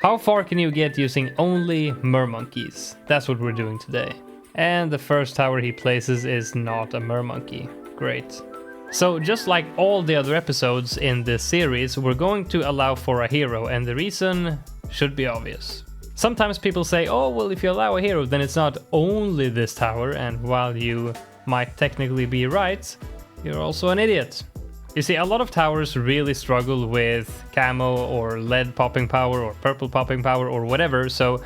How far can you get using only Mermonkeys? That's what we're doing today. And the first tower he places is not a Mermonkey. Great. So just like all the other episodes in this series, we're going to allow for a hero, and the reason should be obvious. Sometimes people say, oh, well, if you allow a hero, then it's not only this tower, and while you might technically be right, you're also an idiot. You see, a lot of towers really struggle with camo or lead popping power or purple popping power or whatever, so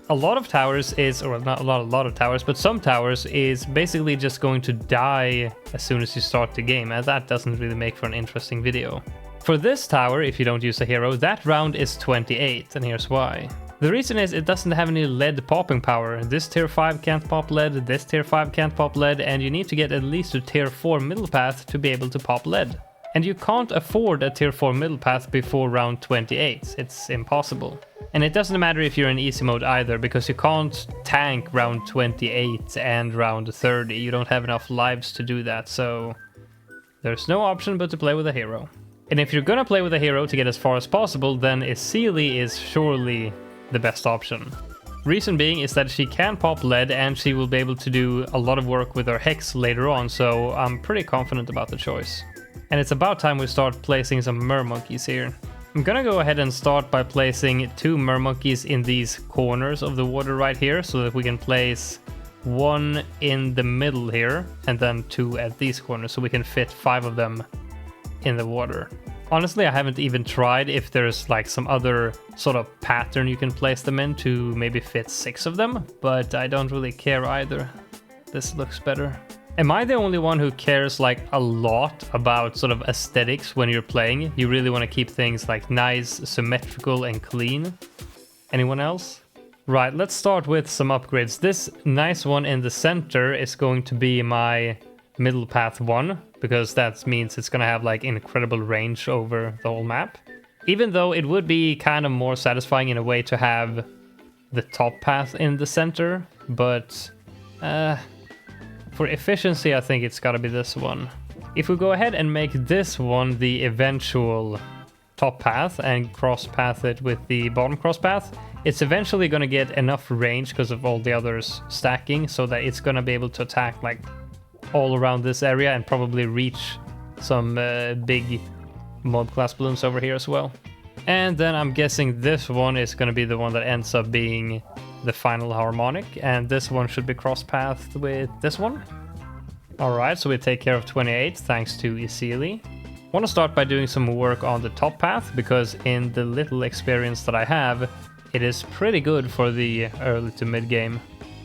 a lot of towers is, or not a lot of towers, but some towers is basically just going to die as soon as you start the game, and that doesn't really make for an interesting video. For this tower, if you don't use a hero, that round is 28, and here's why. The reason is it doesn't have any lead popping power. This tier 5 can't pop lead, this tier 5 can't pop lead, and you need to get at least to tier 4 middle path to be able to pop lead. And you can't afford a tier 4 middle path before round 28, it's impossible. And it doesn't matter if you're in easy mode either, because you can't tank round 28 and round 30, you don't have enough lives to do that, so there's no option but to play with a hero. And if you're gonna play with a hero to get as far as possible, then Sealy is surely the best option. Reason being is that she can pop lead and she will be able to do a lot of work with her Hex later on, so I'm pretty confident about the choice. And it's about time we start placing some Mermonkeys here. I'm gonna go ahead and start by placing 2 Mermonkeys in these corners of the water right here, so that we can place 1 in the middle here, and then 2 at these corners, so we can fit 5 of them in the water. Honestly, I haven't even tried if there's like some other sort of pattern you can place them in to maybe fit 6 of them, but I don't really care either. This looks better. Am I the only one who cares like a lot about sort of aesthetics when you're playing? You really want to keep things like nice, symmetrical and clean? Anyone else? Right, let's start with some upgrades. This nice one in the center is going to be my middle path 1, because that means it's going to have like incredible range over the whole map. Even though it would be kind of more satisfying in a way to have the top path in the center, but for efficiency, I think it's gotta be this one. If we go ahead and make this one the eventual top path and cross path it with the bottom cross path, it's eventually gonna get enough range because of all the others stacking, so that it's gonna be able to attack like all around this area and probably reach some big mob class balloons over here as well. And then I'm guessing this one is gonna be the one that ends up being the final harmonic, and this one should be cross-pathed with this one. Alright, so we take care of 28 thanks to Sealy. Want to start by doing some work on the top path, because in the little experience that I have, it is pretty good for the early to mid game.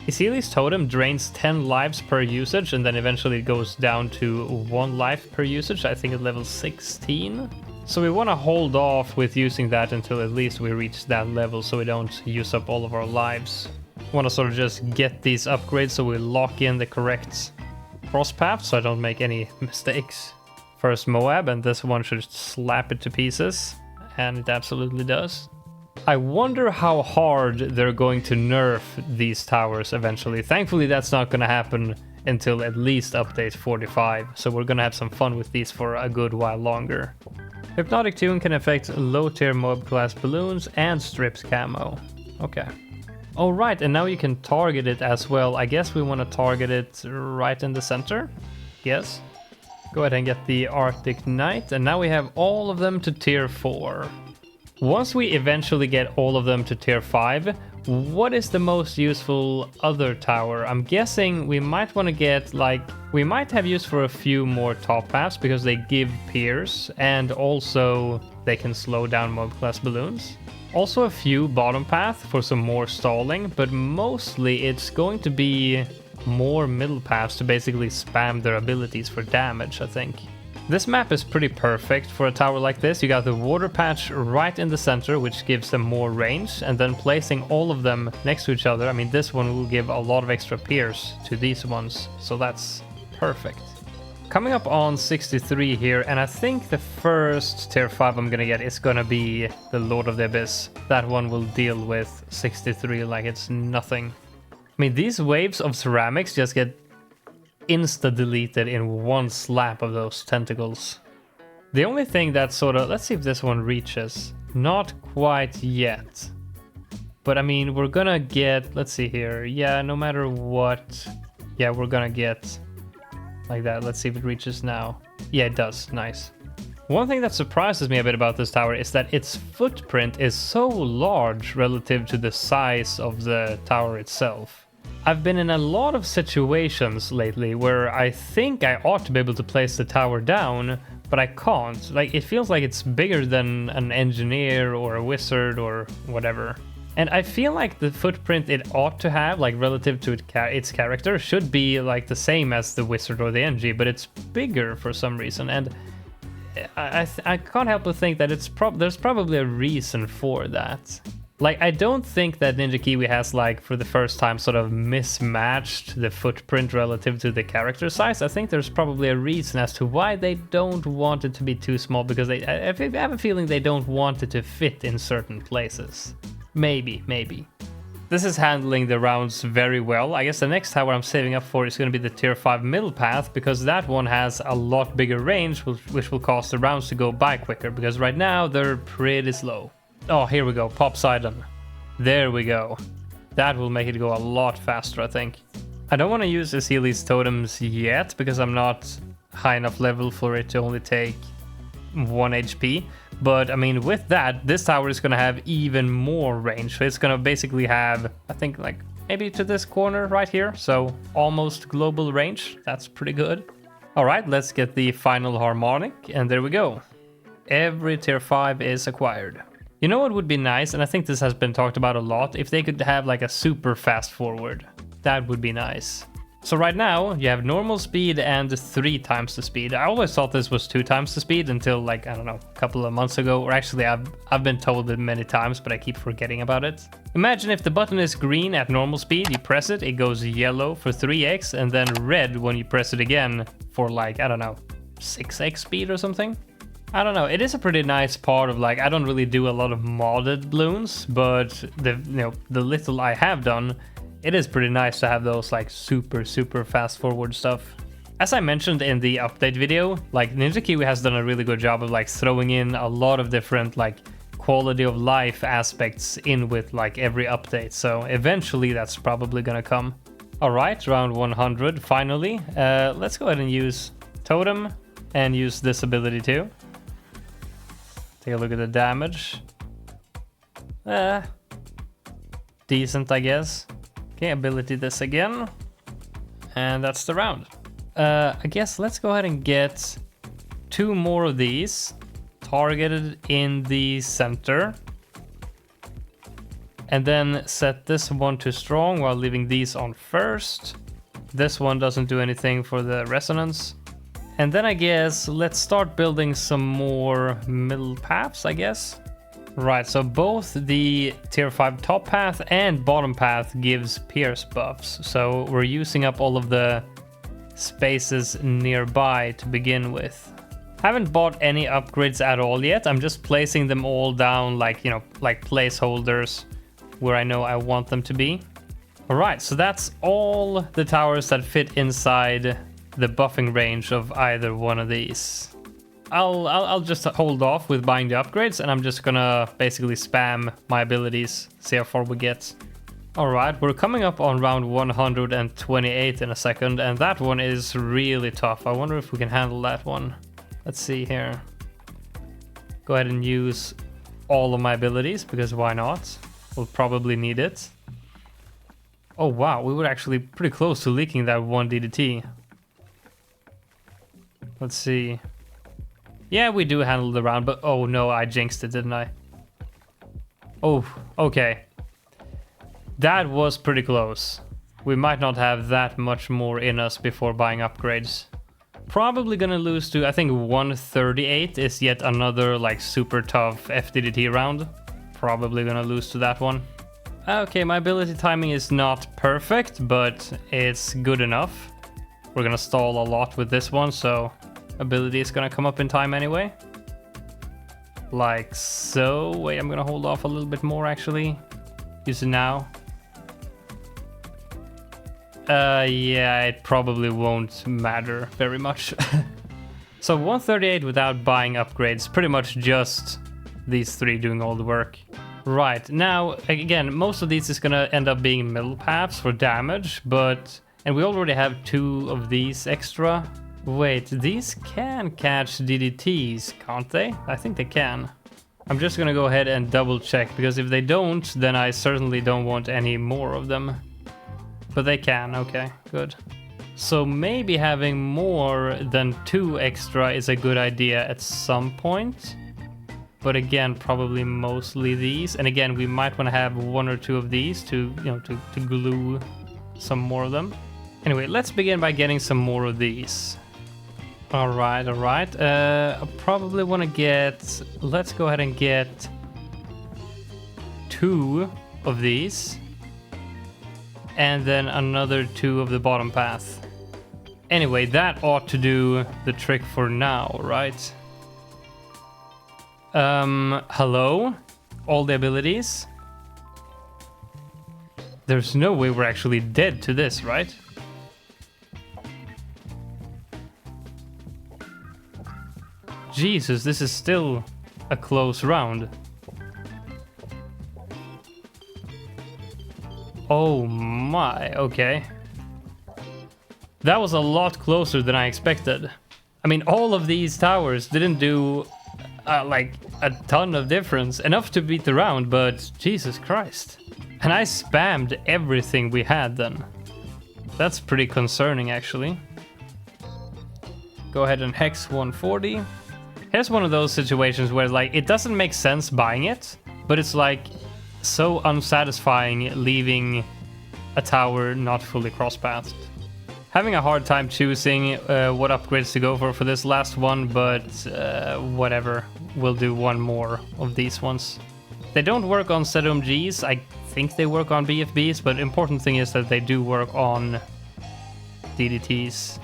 Sealy's totem drains 10 lives per usage, and then eventually it goes down to 1 life per usage, I think at level 16. So we want to hold off with using that until at least we reach that level, so we don't use up all of our lives. Want to sort of just get these upgrades so we lock in the correct cross path so I don't make any mistakes. First Moab, and this one should slap it to pieces, and it absolutely does. I wonder how hard they're going to nerf these towers eventually. Thankfully that's not going to happen until at least update 45, so we're going to have some fun with these for a good while longer. Hypnotic Tune can affect low tier mob class balloons and strips camo. Okay. Alright, and now you can target it as well. I guess we want to target it right in the center. Yes. Go ahead and get the Arctic Knight, and now we have all of them to tier 4. Once we eventually get all of them to tier 5, what is the most useful other tower? I'm guessing we might want to get like, we might have use for a few more top paths because they give pierce and also they can slow down mob class balloons. Also a few bottom path for some more stalling, but mostly it's going to be more middle paths to basically spam their abilities for damage, I think. This map is pretty perfect for a tower like this. You got the water patch right in the center, which gives them more range, and then placing all of them next to each other. I mean, this one will give a lot of extra pierce to these ones, so that's perfect. Coming up on 63 here, and I think the first tier 5 I'm gonna get is gonna be the Lord of the Abyss. That one will deal with 63 like it's nothing. I mean, these waves of ceramics just get insta-deleted in one slap of those tentacles. The only thing that sort of... Let's see if this one reaches. Not quite yet. But I mean, we're gonna get, let's see here. Yeah, no matter what, yeah, we're gonna get like that. Let's see if it reaches now. Yeah, it does. Nice. One thing that surprises me a bit about this tower is that its footprint is so large relative to the size of the tower itself. I've been in a lot of situations lately where I think I ought to be able to place the tower down, but I can't. Like, it feels like it's bigger than an engineer or a wizard or whatever. And I feel like the footprint it ought to have, like relative to its character, should be like the same as the wizard or the NG, but it's bigger for some reason. And I can't help but think that there's probably a reason for that. Like, I don't think that Ninja Kiwi has, like, for the first time, sort of mismatched the footprint relative to the character size. I think there's probably a reason as to why they don't want it to be too small, because I have a feeling they don't want it to fit in certain places. Maybe. This is handling the rounds very well. I guess the next tower I'm saving up for is going to be the tier 5 middle path, because that one has a lot bigger range, which will cause the rounds to go by quicker, because right now they're pretty slow. Oh, here we go. Poseidon. There we go. That will make it go a lot faster, I think. I don't want to use Asili's totems yet, because I'm not high enough level for it to only take 1 HP. But, I mean, with that, this tower is going to have even more range. So it's going to basically have, I think, like, maybe to this corner right here. So, almost global range. That's pretty good. Alright, let's get the final harmonic. And there we go. Every tier 5 is acquired. You know what would be nice, and I think this has been talked about a lot, if they could have like a super fast forward. That would be nice. So right now, you have normal speed and 3 times the speed. I always thought this was 2 times the speed until, like, I don't know, a couple of months ago. Or actually, I've been told it many times, but I keep forgetting about it. Imagine if the button is green at normal speed, you press it, it goes yellow for 3x, and then red when you press it again for, like, I don't know, 6x speed or something? I don't know, it is a pretty nice part of, like, I don't really do a lot of modded balloons, but the little I have done, it is pretty nice to have those, like, super fast forward stuff. As I mentioned in the update video, like, Ninja Kiwi has done a really good job of, like, throwing in a lot of different, like, quality of life aspects in with, like, every update, so eventually that's probably gonna come. Alright, round 100, finally. Let's go ahead and use Totem, and use this ability too. Take a look at the damage. Decent, I guess. Okay, ability this again. And that's the round. I guess let's go ahead and get 2 more of these targeted in the center. And then set this one to strong while leaving these on first. This one doesn't do anything for the resonance. And then I guess let's start building some more middle paths, I guess. Right, so both the tier 5 top path and bottom path gives pierce buffs. So we're using up all of the spaces nearby to begin with. Haven't bought any upgrades at all yet. I'm just placing them all down like, like placeholders where I know I want them to be. Alright, so that's all the towers that fit inside the buffing range of either one of these. I'll just hold off with buying the upgrades, and I'm just gonna basically spam my abilities, see how far we get. Alright, we're coming up on round 128 in a second, and that one is really tough. I wonder if we can handle that one. Let's see here. Go ahead and use all of my abilities, because why not? We'll probably need it. Oh wow, we were actually pretty close to leaking that 1 DDT. Let's see. Yeah, we do handle the round, but oh no, I jinxed it, didn't I? Oh, okay. That was pretty close. We might not have that much more in us before buying upgrades. Probably gonna lose to, I think 138 is yet another like super tough FDDT round. Probably gonna lose to that one. Okay, my ability timing is not perfect, but it's good enough. We're gonna stall a lot with this one, so ability is gonna come up in time anyway. Like so. Wait, I'm gonna hold off a little bit more actually. Use it now. Yeah, it probably won't matter very much. So 138 without buying upgrades, pretty much just these 3 doing all the work. Right, now, again, most of these is gonna end up being middle paths for damage, but... And we already have 2 of these extra. Wait, these can catch DDTs, can't they? I think they can. I'm just gonna go ahead and double check, because if they don't, then I certainly don't want any more of them. But they can, okay, good. So maybe having more than 2 extra is a good idea at some point. But again, probably mostly these. And again, we might want to have 1 or 2 of these to, you know, to glue some more of them. Anyway, let's begin by getting some more of these. All right. I probably want to get... Let's go ahead and get 2 of these. And then another 2 of the bottom path. Anyway, that ought to do the trick for now, right? Hello? All the abilities? There's no way we're actually dead to this, right? Jesus, this is still a close round. Oh my, okay. That was a lot closer than I expected. I mean, all of these towers didn't do... like a ton of difference, enough to beat the round, but Jesus Christ. And I spammed everything we had then. That's pretty concerning, actually. Go ahead and hex 140. Here's one of those situations where like it doesn't make sense buying it, but it's like so unsatisfying leaving a tower not fully cross-pathed. Having a hard time choosing what upgrades to go for this last one, but whatever. We'll do 1 more of these ones. They don't work on Sedum Gs. I think they work on BFBs, but important thing is that they do work on DDTs.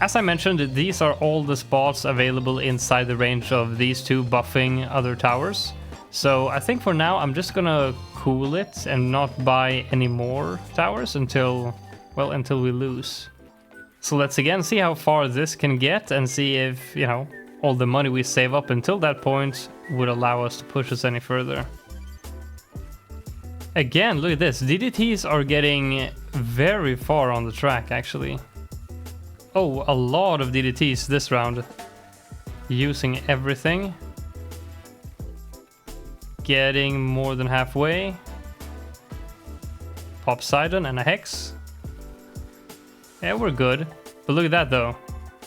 As I mentioned, these are all the spots available inside the range of these 2 buffing other towers. So I think for now I'm just gonna cool it and not buy any more towers until, well, until we lose. So let's again see how far this can get and see if, you know, all the money we save up until that point would allow us to push us any further. Again, look at this. DDTs are getting very far on the track, actually. Oh, a lot of DDTs this round. Using everything. Getting more than halfway. Pop Sidon and a Hex. Yeah, we're good. But look at that, though.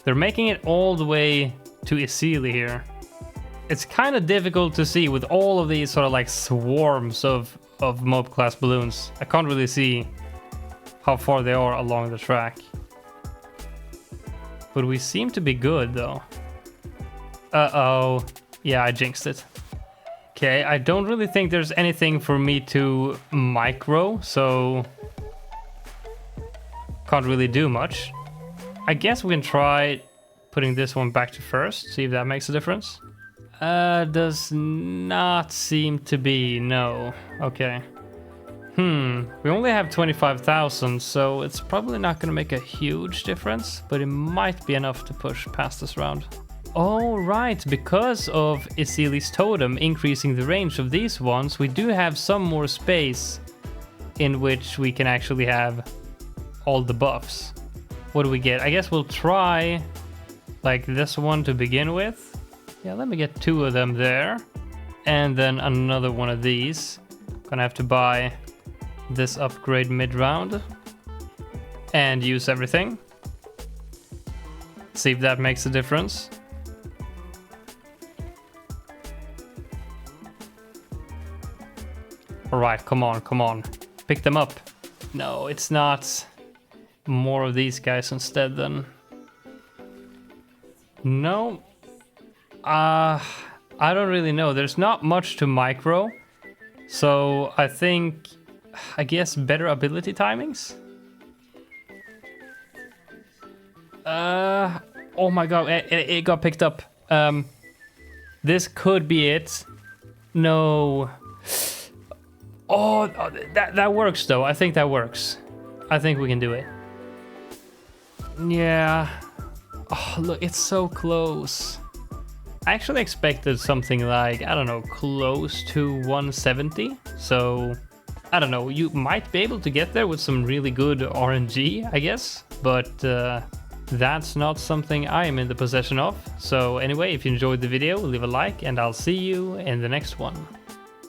They're making it all the way to Isili here. It's kind of difficult to see with all of these sort of like swarms of mob class balloons. I can't really see how far they are along the track. But we seem to be good though. Uh-oh. Yeah, I jinxed it. Okay, I don't really think there's anything for me to micro, so can't really do much. I guess we can try putting this one back to first, see if that makes a difference. Does not seem to be, no. Okay. We only have 25,000, so it's probably not gonna make a huge difference, but it might be enough to push past this round. Oh, right, because of Isili's totem increasing the range of these ones, we do have some more space in which we can actually have all the buffs. What do we get? I guess we'll try like this one to begin with. Yeah, let me get 2 of them there. And then another one of these. Gonna have to buy this upgrade mid-round. And use everything. See if that makes a difference. Alright, come on. Pick them up. No, it's not. More of these guys instead then. No. I don't really know. There's not much to micro. So I guess better ability timings? Oh my god, it got picked up. This could be it. No. Oh, that works though. I think that works. I think we can do it. Yeah. Oh, look, it's so close. I actually expected something like, I don't know, close to 170. So, I don't know, you might be able to get there with some really good RNG, I guess. But that's not something I am in the possession of. So anyway, if you enjoyed the video, leave a like and I'll see you in the next one.